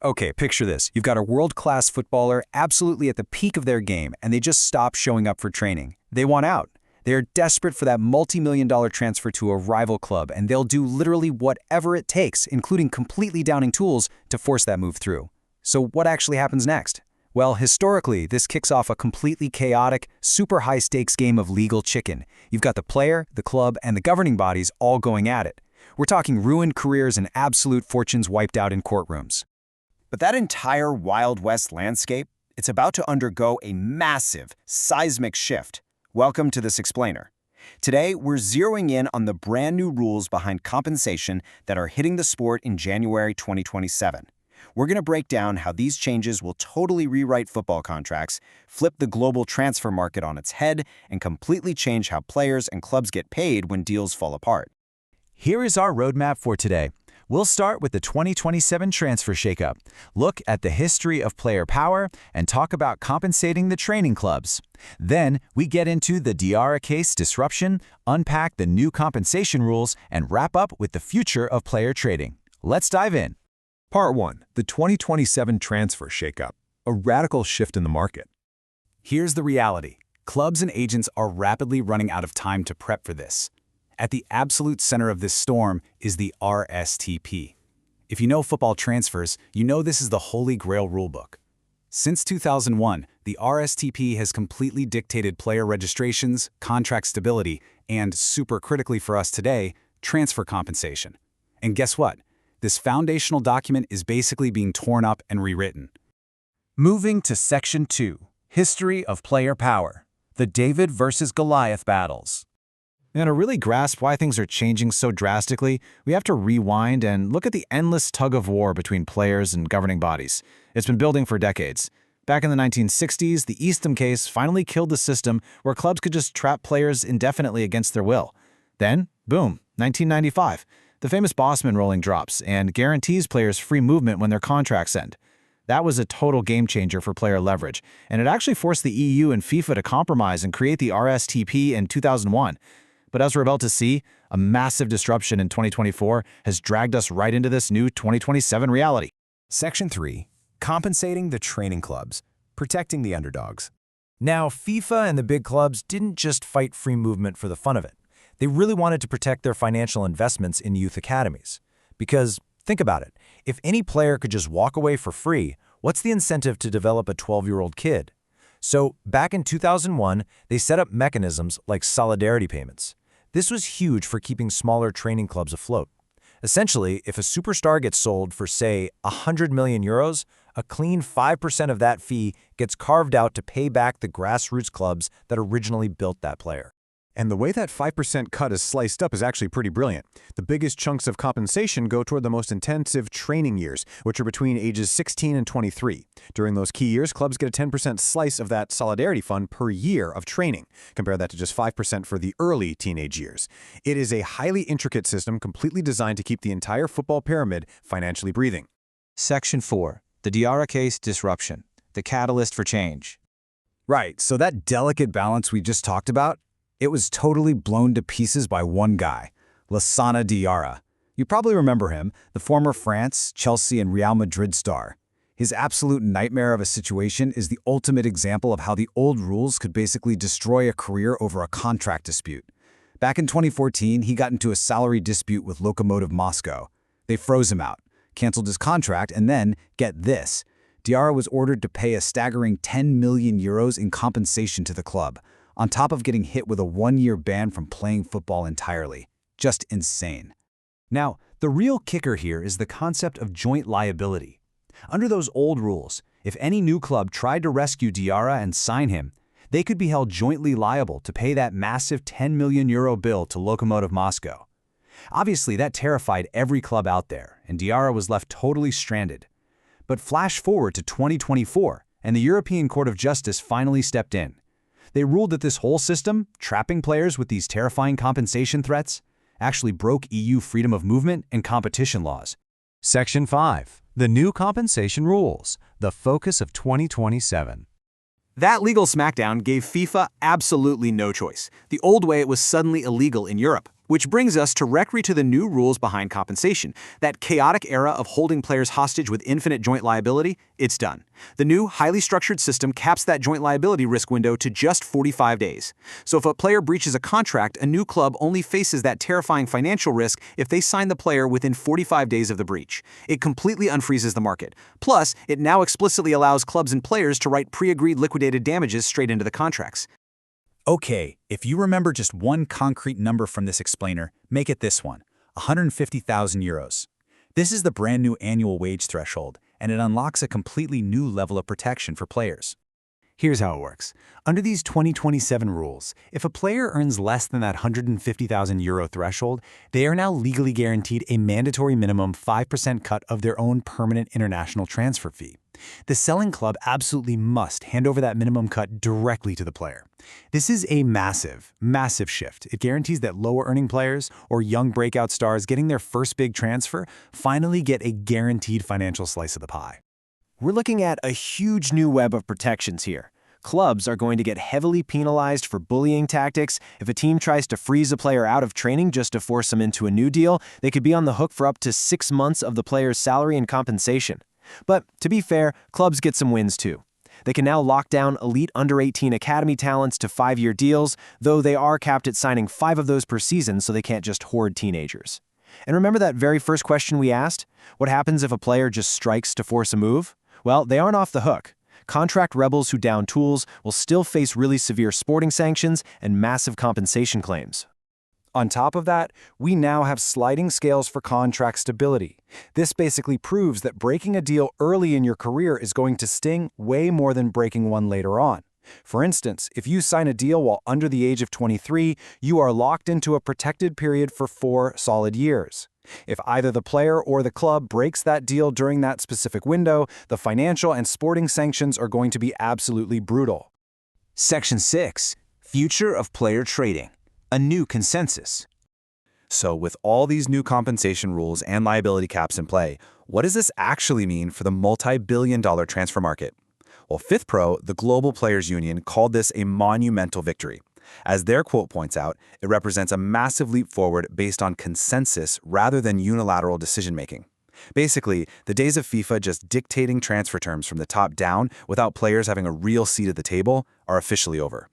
Okay, picture this. You've got a world-class footballer absolutely at the peak of their game, and they just stop showing up for training. They want out. They are desperate for that multi-million-dollar transfer to a rival club, and they'll do literally whatever it takes, including completely downing tools, to force that move through. So what actually happens next? Well, historically, this kicks off a completely chaotic, super high-stakes game of legal chicken. You've got the player, the club, and the governing bodies all going at it. We're talking ruined careers and absolute fortunes wiped out in courtrooms. But that entire Wild West landscape, it's about to undergo a massive, seismic shift. Welcome to this explainer. Today, we're zeroing in on the brand new rules behind compensation that are hitting the sport in January 2027. We're going to break down how these changes will totally rewrite football contracts, flip the global transfer market on its head, and completely change how players and clubs get paid when deals fall apart. Here is our roadmap for today. We'll start with the 2027 transfer shakeup, look at the history of player power, and talk about compensating the training clubs. Then, we get into the Diarra case disruption, unpack the new compensation rules, and wrap up with the future of player trading. Let's dive in. Part 1. The 2027 transfer shakeup, a radical shift in the market. Here's the reality. Clubs and agents are rapidly running out of time to prep for this. At the absolute center of this storm is the RSTP. If you know football transfers, you know this is the holy grail rulebook. Since 2001, the RSTP has completely dictated player registrations, contract stability, and, super critically for us today, transfer compensation. And guess what? This foundational document is basically being torn up and rewritten. Moving to Section 2, History of Player Power, the David versus Goliath battles. Now, to really grasp why things are changing so drastically, we have to rewind and look at the endless tug-of-war between players and governing bodies. It's been building for decades. Back in the 1960s, the Eastham case finally killed the system where clubs could just trap players indefinitely against their will. Then, boom, 1995. The famous Bossman ruling drops and guarantees players free movement when their contracts end. That was a total game-changer for player leverage, and it actually forced the EU and FIFA to compromise and create the RSTP in 2001. But as we're about to see, a massive disruption in 2024 has dragged us right into this new 2027 reality. Section 3. Compensating the training clubs, protecting the underdogs. Now, FIFA and the big clubs didn't just fight free movement for the fun of it. They really wanted to protect their financial investments in youth academies. Because, think about it, if any player could just walk away for free, what's the incentive to develop a 12-year-old kid? So, back in 2001, they set up mechanisms like solidarity payments. This was huge for keeping smaller training clubs afloat. Essentially, if a superstar gets sold for, say, 100 million euros, a clean 5% of that fee gets carved out to pay back the grassroots clubs that originally built that player. And the way that 5% cut is sliced up is actually pretty brilliant. The biggest chunks of compensation go toward the most intensive training years, which are between ages 16 and 23. During those key years, clubs get a 10% slice of that solidarity fund per year of training. Compare that to just 5% for the early teenage years. It is a highly intricate system completely designed to keep the entire football pyramid financially breathing. Section 4. The Diarra case disruption, the catalyst for change. Right, so that delicate balance we just talked about, it was totally blown to pieces by one guy, Lassana Diarra. You probably remember him, the former France, Chelsea, and Real Madrid star. His absolute nightmare of a situation is the ultimate example of how the old rules could basically destroy a career over a contract dispute. Back in 2014, he got into a salary dispute with Lokomotiv Moscow. They froze him out, canceled his contract, and then, get this, Diarra was ordered to pay a staggering 10 million euros in compensation to the club, on top of getting hit with a one-year ban from playing football entirely. Just insane. Now, the real kicker here is the concept of joint liability. Under those old rules, if any new club tried to rescue Diarra and sign him, they could be held jointly liable to pay that massive 10 million euro bill to Lokomotiv Moscow. Obviously, that terrified every club out there, and Diarra was left totally stranded. But flash forward to 2024, and the European Court of Justice finally stepped in. They ruled that this whole system, trapping players with these terrifying compensation threats, actually broke EU freedom of movement and competition laws. Section 5. The new compensation rules, the focus of 2027. That legal smackdown gave FIFA absolutely no choice. The old way it was suddenly illegal in Europe. Which brings us directly to the new rules behind compensation. That chaotic era of holding players hostage with infinite joint liability, it's done. The new, highly structured system caps that joint liability risk window to just 45 days. So if a player breaches a contract, a new club only faces that terrifying financial risk if they sign the player within 45 days of the breach. It completely unfreezes the market. Plus, it now explicitly allows clubs and players to write pre-agreed liquidated damages straight into the contracts. Okay, if you remember just one concrete number from this explainer, make it this one, 150,000 euros. This is the brand new annual wage threshold, and it unlocks a completely new level of protection for players. Here's how it works. Under these 2027 rules, if a player earns less than that 150,000 euro threshold, they are now legally guaranteed a mandatory minimum 5% cut of their own permanent international transfer fee. The selling club absolutely must hand over that minimum cut directly to the player. This is a massive, massive shift. It guarantees that lower-earning players or young breakout stars getting their first big transfer finally get a guaranteed financial slice of the pie. We're looking at a huge new web of protections here. Clubs are going to get heavily penalized for bullying tactics. If a team tries to freeze a player out of training just to force them into a new deal, they could be on the hook for up to 6 months of the player's salary and compensation. But to be fair, clubs get some wins too. They can now lock down elite under-18 academy talents to 5-year deals, though they are capped at signing 5 of those per season so they can't just hoard teenagers. And remember that very first question we asked? What happens if a player just strikes to force a move? Well, they aren't off the hook. Contract rebels who down tools will still face really severe sporting sanctions and massive compensation claims. On top of that, we now have sliding scales for contract stability. This basically proves that breaking a deal early in your career is going to sting way more than breaking one later on. For instance, if you sign a deal while under the age of 23, you are locked into a protected period for 4 solid years. If either the player or the club breaks that deal during that specific window, the financial and sporting sanctions are going to be absolutely brutal. Section 6. Future of Player Trading. A new consensus. So with all these new compensation rules and liability caps in play, what does this actually mean for the multi-billion-dollar transfer market? Well, FIFPRO, the Global Players Union, called this a monumental victory. As their quote points out, it represents a massive leap forward based on consensus rather than unilateral decision-making. Basically, the days of FIFA just dictating transfer terms from the top down without players having a real seat at the table are officially over.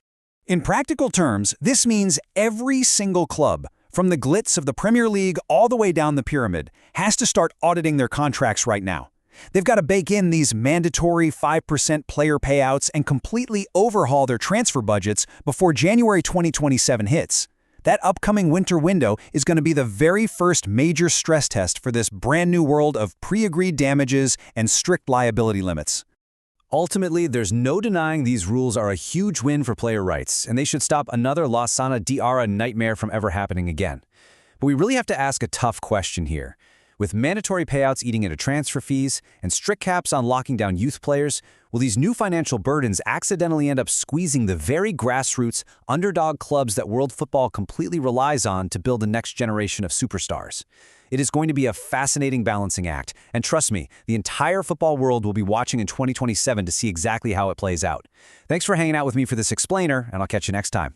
In practical terms, this means every single club, from the glitz of the Premier League all the way down the pyramid, has to start auditing their contracts right now. They've got to bake in these mandatory 5% player payouts and completely overhaul their transfer budgets before January 2027 hits. That upcoming winter window is going to be the very first major stress test for this brand new world of pre-agreed damages and strict liability limits. Ultimately, there's no denying these rules are a huge win for player rights, and they should stop another Lassana Diarra nightmare from ever happening again. But we really have to ask a tough question here. With mandatory payouts eating into transfer fees and strict caps on locking down youth players, will these new financial burdens accidentally end up squeezing the very grassroots, underdog clubs that world football completely relies on to build the next generation of superstars? It is going to be a fascinating balancing act, and trust me, the entire football world will be watching in 2027 to see exactly how it plays out. Thanks for hanging out with me for this explainer, and I'll catch you next time.